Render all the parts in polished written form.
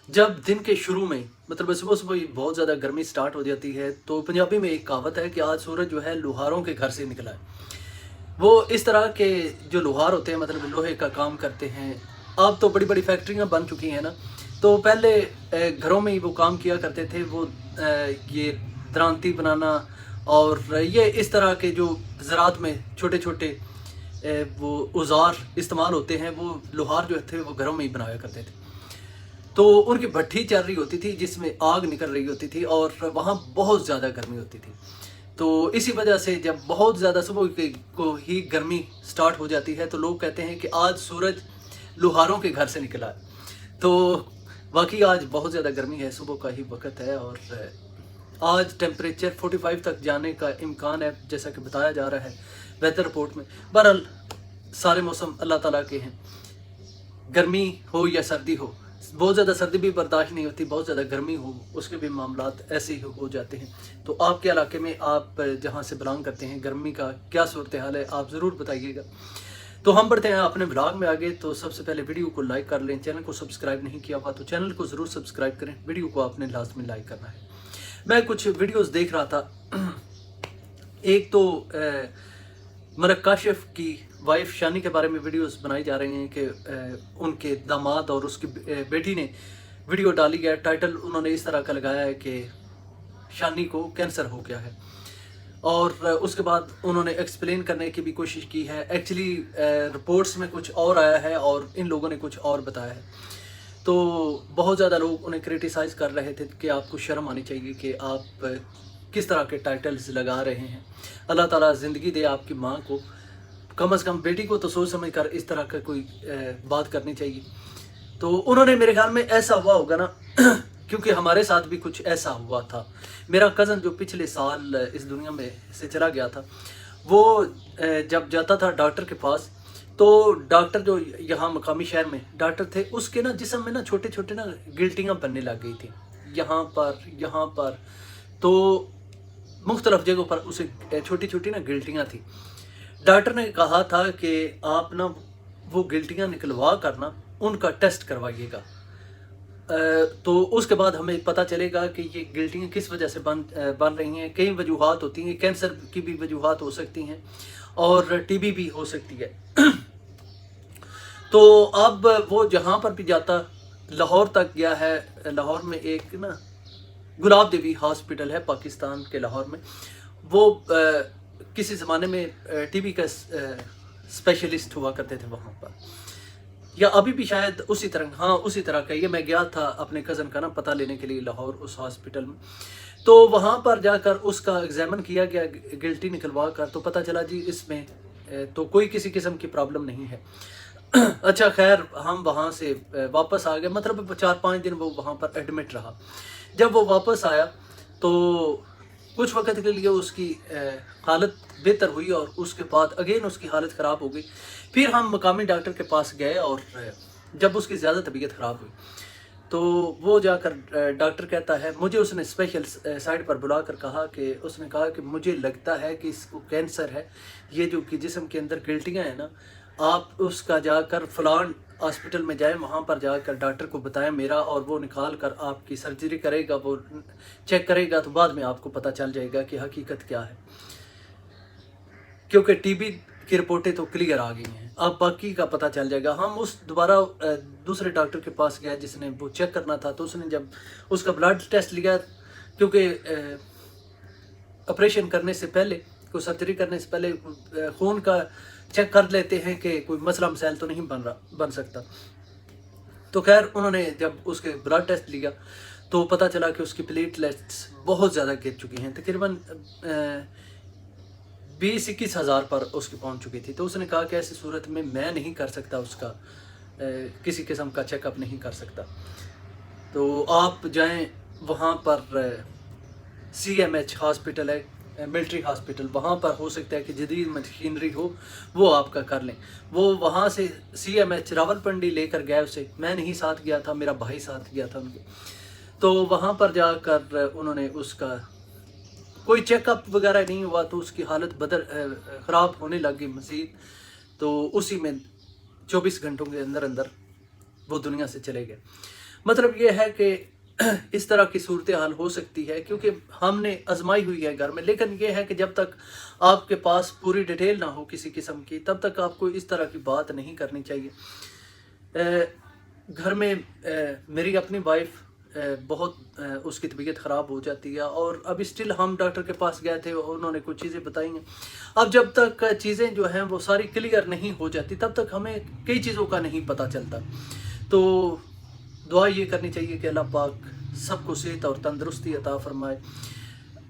जब दिन के शुरू में मतलब सुबह सुबह ही बहुत ज़्यादा गर्मी स्टार्ट हो जाती है तो पंजाबी में एक कहावत है कि आज सूरज जो है लुहारों के घर से निकला है। वो इस तरह के जो लुहार होते हैं मतलब लोहे का काम करते हैं। अब तो बड़ी बड़ी फैक्ट्रियाँ बन चुकी हैं ना, तो पहले घरों में ही वो काम किया करते थे। वो ये दरांती बनाना और ये इस तरह के जो ज़रात में छोटे छोटे वो औजार इस्तेमाल होते हैं, वो लोहार जो थे वो घरों में ही बनाया करते थे। तो उनकी भट्ठी चल रही होती थी जिसमें आग निकल रही होती थी और वहाँ बहुत ज़्यादा गर्मी होती थी। तो इसी वजह से जब बहुत ज़्यादा सुबह को ही गर्मी स्टार्ट हो जाती है तो लोग कहते हैं कि आज सूरज लुहारों के घर से निकला है। तो वाकई आज बहुत ज़्यादा गर्मी है, सुबह का ही वक्त है और आज टेम्परेचर 45 तक जाने का इम्कान है जैसा कि बताया जा रहा है वेदर रिपोर्ट में। बहरहाल सारे मौसम अल्लाह ताला के हैं, गर्मी हो या सर्दी हो। बहुत ज़्यादा सर्दी भी बर्दाश्त नहीं होती, बहुत ज़्यादा गर्मी हो उसके भी मामलात ऐसे ही हो जाते हैं। तो आपके इलाके में आप जहाँ से बिलोंग करते हैं गर्मी का क्या सूरत हाल है आप ज़रूर बताइएगा। तो हम बढ़ते हैं अपने ब्लॉग में आगे। तो सबसे पहले वीडियो को लाइक कर लें, चैनल को सब्सक्राइब नहीं किया हुआ तो चैनल को ज़रूर सब्सक्राइब करें, वीडियो को आपने लाजमी लाइक करना है। मैं कुछ वीडियोज़ देख रहा था। एक तो मलक काशिफ की वाइफ शानी के बारे में वीडियोस बनाई जा रही हैं कि उनके दामाद और उसकी बेटी ने वीडियो डाली है। टाइटल उन्होंने इस तरह का लगाया है कि शानी को कैंसर हो गया है और उसके बाद उन्होंने एक्सप्लेन करने की भी कोशिश की है। एक्चुअली रिपोर्ट्स में कुछ और आया है और इन लोगों ने कुछ और बताया है। तो बहुत ज़्यादा लोग उन्हें क्रिटिसाइज़ कर रहे थे कि आपको शर्म आनी चाहिए कि आप किस तरह के टाइटल्स लगा रहे हैं। अल्लाह ताला ज़िंदगी दे आपकी माँ को, कम से कम बेटी को तो सोच समझ कर इस तरह का कोई बात करनी चाहिए। तो उन्होंने मेरे ख्याल में ऐसा हुआ होगा ना क्योंकि हमारे साथ भी कुछ ऐसा हुआ था। मेरा कज़न जो पिछले साल इस दुनिया में से चला गया था, वो जब जाता था डॉक्टर के पास तो डॉक्टर जो यहाँ मकामी शहर में डॉक्टर थे उसके ना जिस्म में ना छोटे छोटे ना गिल्टियाँ बनने लग गई थी, यहाँ पर तो मुख्तलिफ जगहों पर उसे छोटी छोटी ना गिल्टियाँ थी। डॉक्टर ने कहा था कि आप ना वो गिल्टियाँ निकलवा कर ना उनका टेस्ट करवाइएगा, तो उसके बाद हमें पता चलेगा कि ये गिल्टियाँ किस वजह से बन रही हैं। कई वजूहात होती हैं, कैंसर की भी वजूहात हो सकती हैं और टीबी भी हो सकती है। तो अब वो जहाँ पर भी जाता, लाहौर तक गया है। लाहौर में एक ना गुलाब देवी हॉस्पिटल है पाकिस्तान के लाहौर में। वो किसी ज़माने में टीबी का स्पेशलिस्ट हुआ करते थे वहाँ पर, या अभी भी शायद उसी तरह का। ये मैं गया था अपने कज़न का ना पता लेने के लिए लाहौर उस हॉस्पिटल में। तो वहाँ पर जाकर उसका एग्जामिन किया गया गिल्टी निकलवा कर, तो पता चला जी इसमें तो कोई किसी किस्म की प्रॉब्लम नहीं है। अच्छा खैर हम वहाँ से वापस आ गए, मतलब 4-5 दिन वो वहाँ पर एडमिट रहा। जब वो वापस आया तो कुछ वक्त के लिए उसकी हालत बेहतर हुई और उसके बाद अगेन उसकी हालत ख़राब हो गई। फिर हम मकामी डॉक्टर के पास गए और जब उसकी ज़्यादा तबीयत ख़राब हुई तो वो जाकर डॉक्टर कहता है, मुझे उसने स्पेशल साइड पर बुलाकर कहा कि उसने कहा कि मुझे लगता है कि इसको कैंसर है। ये जो कि जिस्म के अंदर गिल्टियाँ हैं ना, आप उसका जाकर फ़लान हॉस्पिटल में जाएं, वहाँ पर जाकर डॉक्टर को बताएं मेरा, और वो निकाल कर आपकी सर्जरी करेगा, वो चेक करेगा तो बाद में आपको पता चल जाएगा कि हकीकत क्या है। क्योंकि टीबी की रिपोर्टें तो क्लियर आ गई हैं, अब बाकी का पता चल जाएगा। हम उस दोबारा दूसरे डॉक्टर के पास गए जिसने वो चेक करना था, तो उसने जब उसका ब्लड टेस्ट लिया, क्योंकि ऑपरेशन करने से पहले, कोई सर्जरी करने से पहले खून का चेक कर लेते हैं कि कोई मसला मसाइल तो नहीं बन सकता। तो खैर उन्होंने जब उसके ब्लड टेस्ट लिया तो पता चला कि उसकी प्लेटलेट्स बहुत ज़्यादा गिर चुकी हैं, तकरीबन 20-21 हज़ार पर उसकी पहुंच चुकी थी। तो उसने कहा कि ऐसी सूरत में मैं नहीं कर सकता, उसका किसी किस्म का चेकअप नहीं कर सकता। तो आप जाएं वहाँ पर CMH हॉस्पिटल है, मिलिट्री हॉस्पिटल, वहाँ पर हो सकता है कि जदीद मशीनरी हो, वो आपका कर लें। वो वहाँ से CMH रावलपिंडी लेकर गए उसे, मैं नहीं साथ गया था, मेरा भाई साथ गया था उनके। तो वहाँ पर जाकर उन्होंने उसका कोई चेकअप वगैरह नहीं हुआ, तो उसकी हालत ख़राब होने लग गई मज़ीद। तो उसी में 24 घंटों के अंदर अंदर वो दुनिया से चले गए। मतलब ये है कि इस तरह की सूरत हाल हो सकती है क्योंकि हमने आजमाई हुई है घर में। लेकिन ये है कि जब तक आपके पास पूरी डिटेल ना हो किसी किस्म की, तब तक आपको इस तरह की बात नहीं करनी चाहिए। घर में मेरी अपनी वाइफ बहुत उसकी तबीयत ख़राब हो जाती है और अब स्टिल हम डॉक्टर के पास गए थे, उन्होंने कुछ चीज़ें बताई हैं। अब जब तक चीज़ें जो हैं वो सारी क्लियर नहीं हो जाती, तब तक हमें कई चीज़ों का नहीं पता चलता। तो दुआ ये करनी चाहिए कि अल्लाह पाक सबको सेहत और तंदरुस्ती अता फरमाए।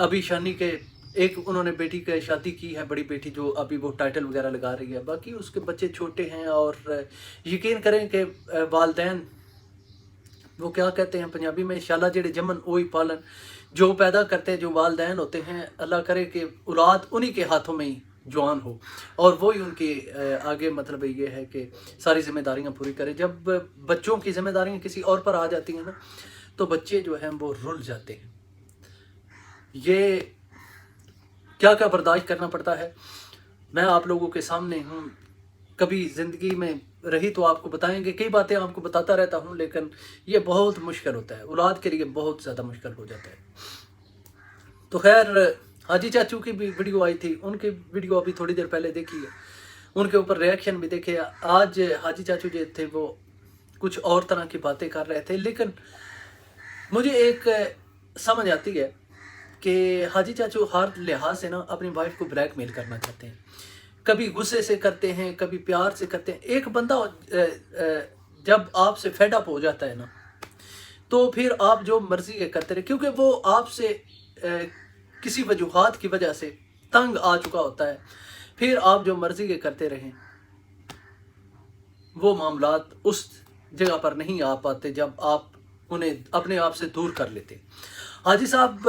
अभी शानी के एक उन्होंने बेटी का शादी की है, बड़ी बेटी जो अभी वो टाइटल वगैरह लगा रही है, बाकी उसके बच्चे छोटे हैं। और यकीन करें कि वालदैन वो क्या कहते हैं पंजाबी में, शाला जेड़े जमन ओही पालन, जो पैदा करते हैं जो वालदैन होते हैं, अल्लाह करे कि औलाद उन्हीं के हाथों में ही जवान हो और वही उनके आगे मतलब ये है कि सारी जिम्मेदारियां पूरी करें। जब बच्चों की जिम्मेदारियां किसी और पर आ जाती हैं ना, तो बच्चे जो हैं वो रुल जाते हैं। ये क्या क्या बर्दाश्त करना पड़ता है, मैं आप लोगों के सामने हूँ। कभी ज़िंदगी में रही तो आपको बताएंगे, कई बातें आपको बताता रहता हूँ, लेकिन ये बहुत मुश्किल होता है, औलाद के लिए बहुत ज़्यादा मुश्किल हो जाता है। तो खैर, हाजी चाचू की भी वीडियो आई थी, उनकी वीडियो अभी थोड़ी देर पहले देखी है, उनके ऊपर रिएक्शन भी देखे। आज हाजी चाचू जो थे वो कुछ और तरह की बातें कर रहे थे, लेकिन मुझे एक समझ आती है कि हाजी चाचू हर लिहाज से ना अपनी वाइफ को ब्लैकमेल करना चाहते हैं। कभी गुस्से से करते हैं, कभी प्यार से करते हैं। एक बंदा जब आपसे फेड अप हो जाता है ना, तो फिर आप जो मर्जी के करते रहे, क्योंकि वो आपसे किसी वजूहात की वजह से तंग आ चुका होता है। फिर आप जो मर्जी के करते रहें, वो मामलात उस जगह पर नहीं आ पाते जब आप उन्हें अपने आप से दूर कर लेते। हाजी साहब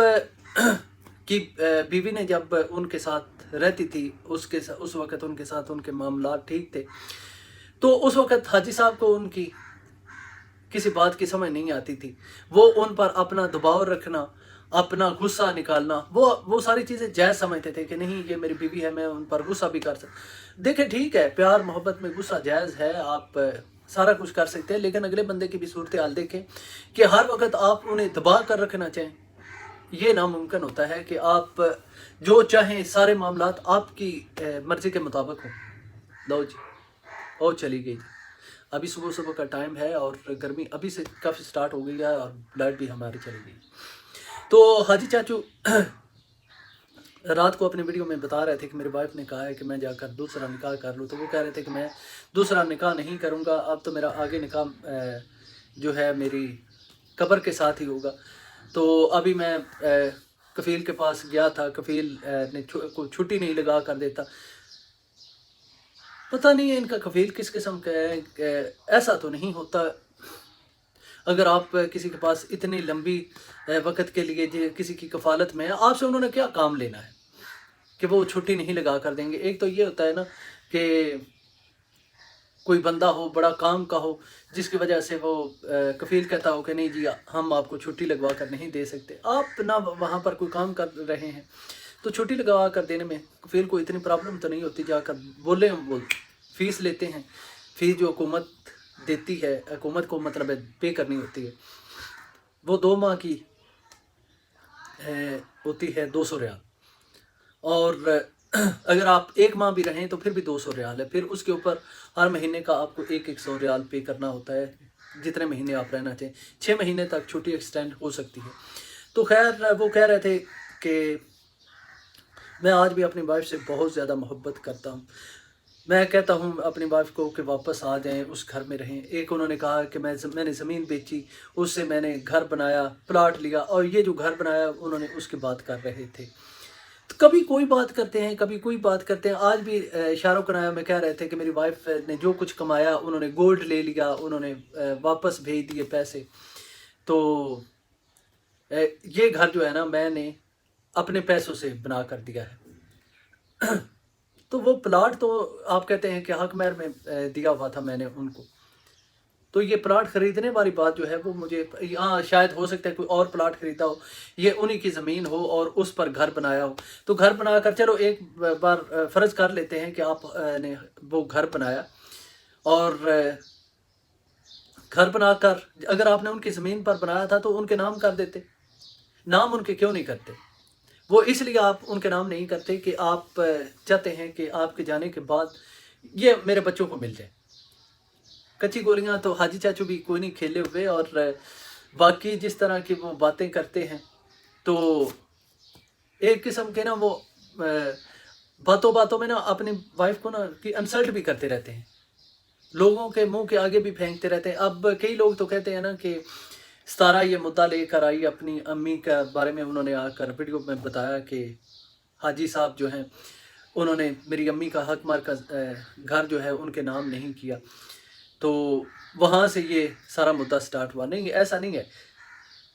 की बीवी ने जब उनके साथ रहती थी, उस वक़्त उनके साथ उनके मामलात ठीक थे। तो उस वक़्त हाजी साहब को उनकी किसी बात की समझ नहीं आती थी। वो उन पर अपना दबाव रखना, अपना गुस्सा निकालना, वो सारी चीज़ें जायज़ समझते थे कि नहीं ये मेरी बीवी है, मैं उन पर गुस्सा भी कर सकता। देखें, ठीक है, प्यार मोहब्बत में गुस्सा जायज़ है, आप सारा कुछ कर सकते हैं, लेकिन अगले बंदे की भी सूरत हाल देखें कि हर वक्त आप उन्हें दबा कर रखना चाहें, ये नामुमकिन होता है कि आप जो चाहें सारे मामलात आपकी मर्ज़ी के मुताबिक हों। लो जी, और चली गई। अभी सुबह सुबह का टाइम है और गर्मी अभी से काफ़ी स्टार्ट हो गई है और लाइट भी हमारी चली गई। तो हाजी चाचू रात को अपनी वीडियो में बता रहे थे कि मेरी वाइफ ने कहा है कि मैं जाकर दूसरा निकाह कर लूँ। तो वो कह रहे थे कि मैं दूसरा निकाह नहीं करूँगा, अब तो मेरा आगे निकाह जो है मेरी कब्र के साथ ही होगा। तो अभी मैं कफ़ील के पास गया था, कफ़ील ने कोई छुट्टी नहीं लगा कर देता। पता नहीं है इनका कफ़ील किस किस्म का है, ऐसा तो नहीं होता। अगर आप किसी के पास इतनी लंबी वक़्त के लिए किसी की कफ़ालत में है, आपसे उन्होंने क्या काम लेना है कि वो छुट्टी नहीं लगा कर देंगे। एक तो ये होता है ना कि कोई बंदा हो, बड़ा काम का हो, जिसकी वजह से वो कफ़ील कहता हो कि नहीं जी हम आपको छुट्टी लगवा कर नहीं दे सकते। आप ना वहाँ पर कोई काम कर रहे हैं तो छुट्टी लगवा कर देने में कफ़ील को इतनी प्रॉब्लम तो नहीं होती। जाकर बोले हम बोल फ़ीस लेते हैं, फ़ीस जो हुकूमत देती है, हुकूमत को मतलब पे करनी होती है, वो 2 माह की होती है 200 रियाल। और अगर आप 1 माह भी रहें तो फिर भी 200 रियाल है। फिर उसके ऊपर हर महीने का आपको 100 रियाल पे करना होता है, जितने महीने आप रहना चाहें। 6 महीने तक छुट्टी एक्सटेंड हो सकती है। तो खैर, वो कह रहे थे कि मैं आज भी अपनी वाइफ से बहुत ज़्यादा मोहब्बत करता हूँ। मैं कहता हूँ अपनी वाइफ को कि वापस आ जाएं, उस घर में रहें। एक उन्होंने कहा कि मैंने ज़मीन बेची, उससे मैंने घर बनाया, प्लाट लिया, और ये जो घर बनाया उन्होंने उसकी बात कर रहे थे। तो कभी कोई बात करते हैं, कभी कोई बात करते हैं। आज भी शाहरुख खान में कह रहे थे कि मेरी वाइफ ने जो कुछ कमाया उन्होंने गोल्ड ले लिया, उन्होंने वापस भेज दिए पैसे। तो ये घर जो है ना मैंने अपने पैसों से बना कर दिया है। तो वो प्लाट तो आप कहते हैं कि हक महर में दिया हुआ था मैंने उनको। तो ये प्लाट ख़रीदने वाली बात जो है वो मुझे, हाँ शायद हो सकता है कोई और प्लाट ख़रीदा हो, ये उन्हीं की ज़मीन हो और उस पर घर बनाया हो। तो घर बनाकर चलो एक बार फ़र्ज़ कर लेते हैं कि आप ने वो घर बनाया और घर बनाकर अगर आपने उनकी ज़मीन पर बनाया था तो उनके नाम कर देते, नाम उनके क्यों नहीं करते? वो इसलिए आप उनके नाम नहीं करते कि आप चाहते हैं कि आपके जाने के बाद ये मेरे बच्चों को मिल जाए। कच्ची गोलियां तो हाजी चाचू भी कोई नहीं खेले हुए, और बाकी जिस तरह की वो बातें करते हैं तो एक किस्म के ना वो बातों बातों में ना अपनी वाइफ को ना कि इंसल्ट भी करते रहते हैं, लोगों के मुंह के आगे भी फेंकते रहते हैं। अब कई लोग तो कहते हैं ना कि सतारा ये मुद्दा लेकर आई अपनी अम्मी के बारे में, उन्होंने आकर वीडियो में बताया कि हाजी साहब जो हैं उन्होंने मेरी अम्मी का हक मार का घर जो है उनके नाम नहीं किया, तो वहाँ से ये सारा मुद्दा स्टार्ट हुआ। नहीं, ऐसा नहीं है।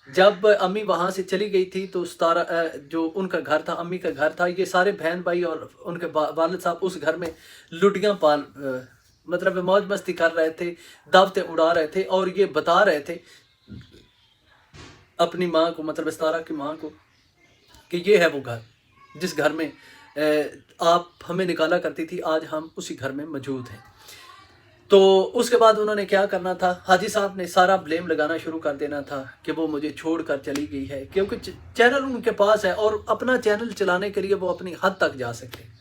जब अम्मी वहाँ से चली गई थी तो सतारा जो उनका घर था, अम्मी का घर था, ये सारे बहन भाई और उनके वालिद साहब उस घर में लुटियाँ पाल मतलब मौज मस्ती कर रहे थे, दावतें उड़ा रहे थे, और ये बता रहे थे अपनी माँ को, मतलब सतारा की माँ को, कि ये है वो घर जिस घर में आप हमें निकाला करती थी, आज हम उसी घर में मौजूद हैं। तो उसके बाद उन्होंने क्या करना था, हाजी साहब ने सारा ब्लेम लगाना शुरू कर देना था कि वो मुझे छोड़कर चली गई है, क्योंकि चैनल उनके पास है और अपना चैनल चलाने के लिए वो अपनी हद तक जा सकते हैं,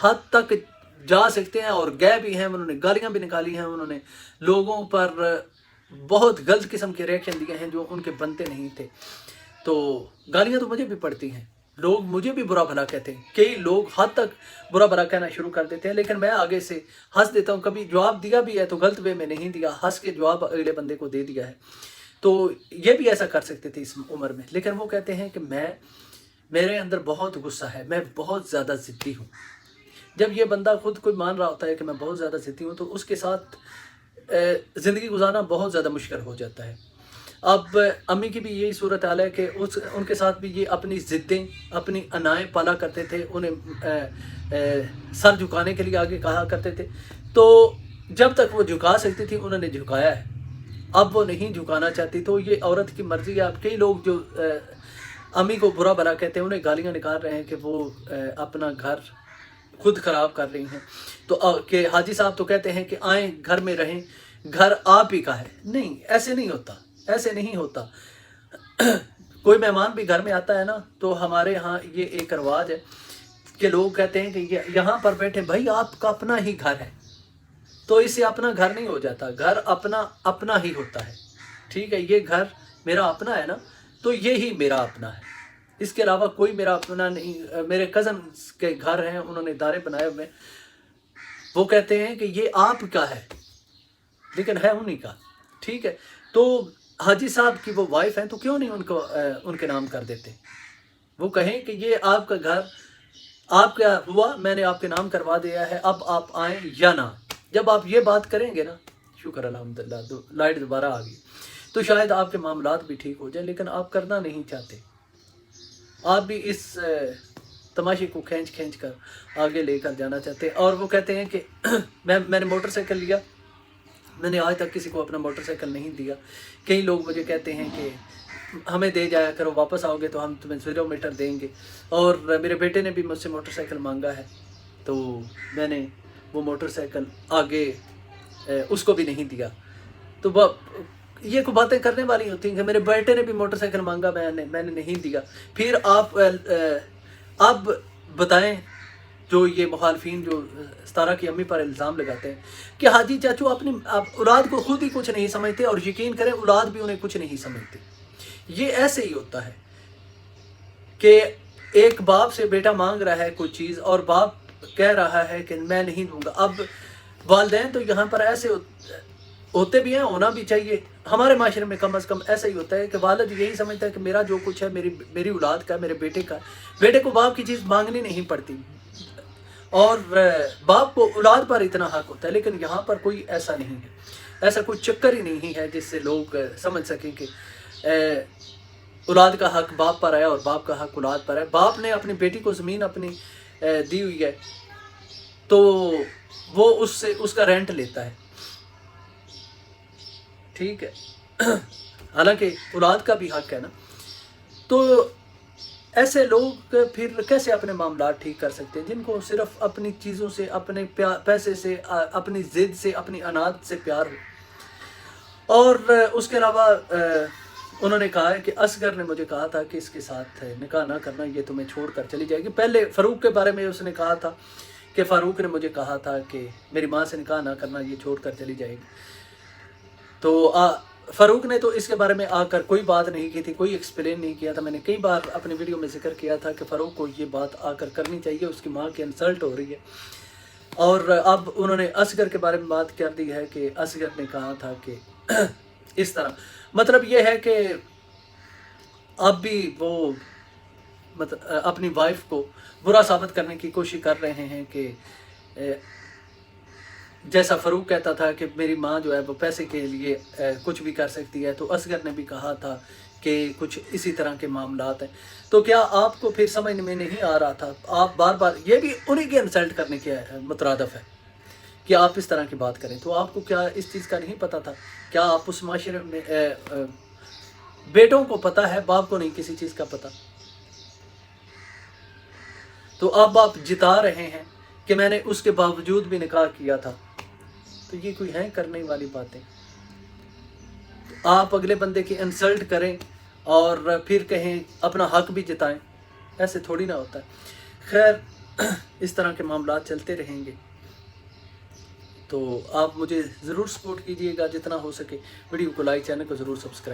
हद तक जा सकते हैं, और गए भी हैं। उन्होंने गालियाँ भी निकाली हैं, उन्होंने लोगों पर बहुत गलत किस्म के रिएक्शन दिए हैं जो उनके बनते नहीं थे। तो गालियाँ तो मुझे भी पड़ती हैं, लोग मुझे भी बुरा भला कहते हैं, कई लोग हद तक बुरा भला कहना शुरू कर देते हैं, लेकिन मैं आगे से हंस देता हूँ। कभी जवाब दिया भी है तो गलत वे में नहीं दिया, हंस के जवाब अगले बंदे को दे दिया है। तो ये भी ऐसा कर सकते थे इस उम्र में, लेकिन वो कहते हैं कि मेरे अंदर बहुत गुस्सा है, मैं बहुत ज़्यादा ज़िद्दी हूँ। जब ये बंदा खुद कोई मान रहा होता है कि मैं बहुत ज़्यादा ज़िद्दी हूँ, तो उसके साथ ज़िंदगी गुजारना बहुत ज़्यादा मुश्किल हो जाता है। अब अम्मी की भी यही सूरत हाल है कि उनके साथ भी ये अपनी ज़िद्दें, अपनी अनाएँ पाला करते थे, उन्हें सर झुकाने के लिए आगे कहा करते थे। तो जब तक वो झुका सकती थी उन्होंने झुकाया है, अब वो नहीं झुकाना चाहती, तो ये औरत की मर्ज़ी है। अब कई लोग जो अम्मी को बुरा भला कहते हैं, उन्हें गालियाँ निकाल रहे हैं कि वो अपना घर खुद ख़राब कर रही हैं। तो कि हाजी साहब तो कहते हैं कि आएँ घर में रहें, घर आप ही का है। नहीं, ऐसे नहीं होता, ऐसे नहीं होता। कोई मेहमान भी घर में आता है ना, तो हमारे यहाँ ये एक रवाज है कि लोग कहते हैं कि यहाँ पर बैठे, भाई आपका अपना ही घर है, तो इससे अपना घर नहीं हो जाता, घर अपना अपना ही होता है। ठीक है, ये घर मेरा अपना है ना, तो ये ही मेरा अपना है, इसके अलावा कोई मेरा अपना नहीं। मेरे कज़न के घर हैं, उन्होंने दारे बनाए हुए, वो कहते हैं कि ये आपका है, लेकिन है उन्हीं का। ठीक है, तो हाजी साहब की वो वाइफ हैं, तो क्यों नहीं उनको उनके नाम कर देते? वो कहें कि ये आपका घर आपका हुआ, मैंने आपके नाम करवा दिया है, अब आप आएँ या ना। जब आप ये बात करेंगे ना, शुक्र अल्हम्दुलिल्लाह लाइट दोबारा आ गई, तो शायद आपके मामलात भी ठीक हो जाए, लेकिन आप करना नहीं चाहते। आप भी इस तमाशे को खींच कर आगे लेकर जाना चाहते हैं। और वो कहते हैं कि मैंने मोटरसाइकिल लिया, मैंने आज तक किसी को अपना मोटरसाइकिल नहीं दिया। कई लोग मुझे कहते हैं कि हमें दे जाया करो, वापस आओगे तो हम तुम्हें 0 मीटर देंगे। और मेरे बेटे ने भी मुझसे मोटरसाइकिल मांगा है, तो मैंने वो मोटरसाइकिल आगे उसको भी नहीं दिया। तो ये को बातें करने वाली होती हैं कि मेरे बेटे ने भी मोटरसाइकिल मांगा, मैंने नहीं दिया। फिर आप अब बताएं, जो ये मुखालफिन जो सतारा की अम्मी पर इल्ज़ाम लगाते हैं कि हाजी चाचू अपनी औलाद को खुद ही कुछ नहीं समझते, और यकीन करें औलाद भी उन्हें कुछ नहीं समझती। ये ऐसे ही होता है कि एक बाप से बेटा मांग रहा है कोई चीज़ और बाप कह रहा है कि मैं नहीं दूंगा। अब वालिदैन तो यहाँ पर ऐसे होते भी हैं, होना भी चाहिए। हमारे माशरे में कम अज़ कम ऐसा ही होता है कि वालिद यही समझता है कि मेरा जो कुछ है मेरी औलाद का, मेरे बेटे का। बेटे को बाप की चीज़ मांगनी नहीं पड़ती, और बाप को औलाद पर इतना हक होता है। लेकिन यहाँ पर कोई ऐसा नहीं है, ऐसा कोई चक्कर ही नहीं है जिससे लोग समझ सकें कि औलाद का हक बाप पर है और बाप का हक औलाद पर है। बाप ने अपनी बेटी को ज़मीन अपनी दी हुई है, तो वो उससे उसका रेंट लेता है। ठीक है, हालांकि औलाद का भी हक है ना। तो ऐसे लोग फिर कैसे अपने मामला ठीक कर सकते हैं, जिनको सिर्फ अपनी चीज़ों से, अपने पैसे से, अपनी ज़िद से, अपनी अनाज से प्यार हो। और उसके अलावा उन्होंने कहा है कि असगर ने मुझे कहा था कि इसके साथ निकाह ना करना, ये तुम्हें छोड़कर चली जाएगी। पहले फ़ारूक के बारे में उसने कहा था कि फ़ारूक ने मुझे कहा था कि मेरी माँ से निकाह ना करना, ये छोड़कर चली जाएगी। तो फ़ारूक ने तो इसके बारे में आकर कोई बात नहीं की थी, कोई एक्सप्लेन नहीं किया था। मैंने कई बार अपनी वीडियो में जिक्र किया था कि फ़ारूक को ये बात आकर करनी चाहिए, उसकी माँ की इंसल्ट हो रही है। और अब उन्होंने असगर के बारे में बात कर दी है कि असगर ने कहा था कि इस तरह, मतलब ये है कि अब भी वो मतलब अपनी वाइफ को बुरा साबित करने की कोशिश कर रहे हैं कि जैसा फ़ारूक कहता था कि मेरी माँ जो है वो पैसे के लिए कुछ भी कर सकती है, तो असगर ने भी कहा था कि कुछ इसी तरह के मामलात हैं। तो क्या आपको फिर समझ में नहीं आ रहा था, आप बार बार ये भी उन्हीं के इंसल्ट करने के मुतरादफ है कि आप इस तरह की बात करें, तो आपको क्या इस चीज़ का नहीं पता था? क्या आप उस माशरे में बेटों को पता है, बाप को नहीं किसी चीज़ का पता? तो अब आप जिता रहे हैं कि मैंने उसके बावजूद भी निकाह किया था, तो ये कोई है करने वाली बातें? तो आप अगले बंदे की इंसल्ट करें और फिर कहें अपना हक भी जिताएं, ऐसे थोड़ी ना होता है। खैर इस तरह के मामला चलते रहेंगे, तो आप मुझे ज़रूर सपोर्ट कीजिएगा जितना हो सके। वीडियो को लाइक, चैनल को ज़रूर सब्सक्राइब।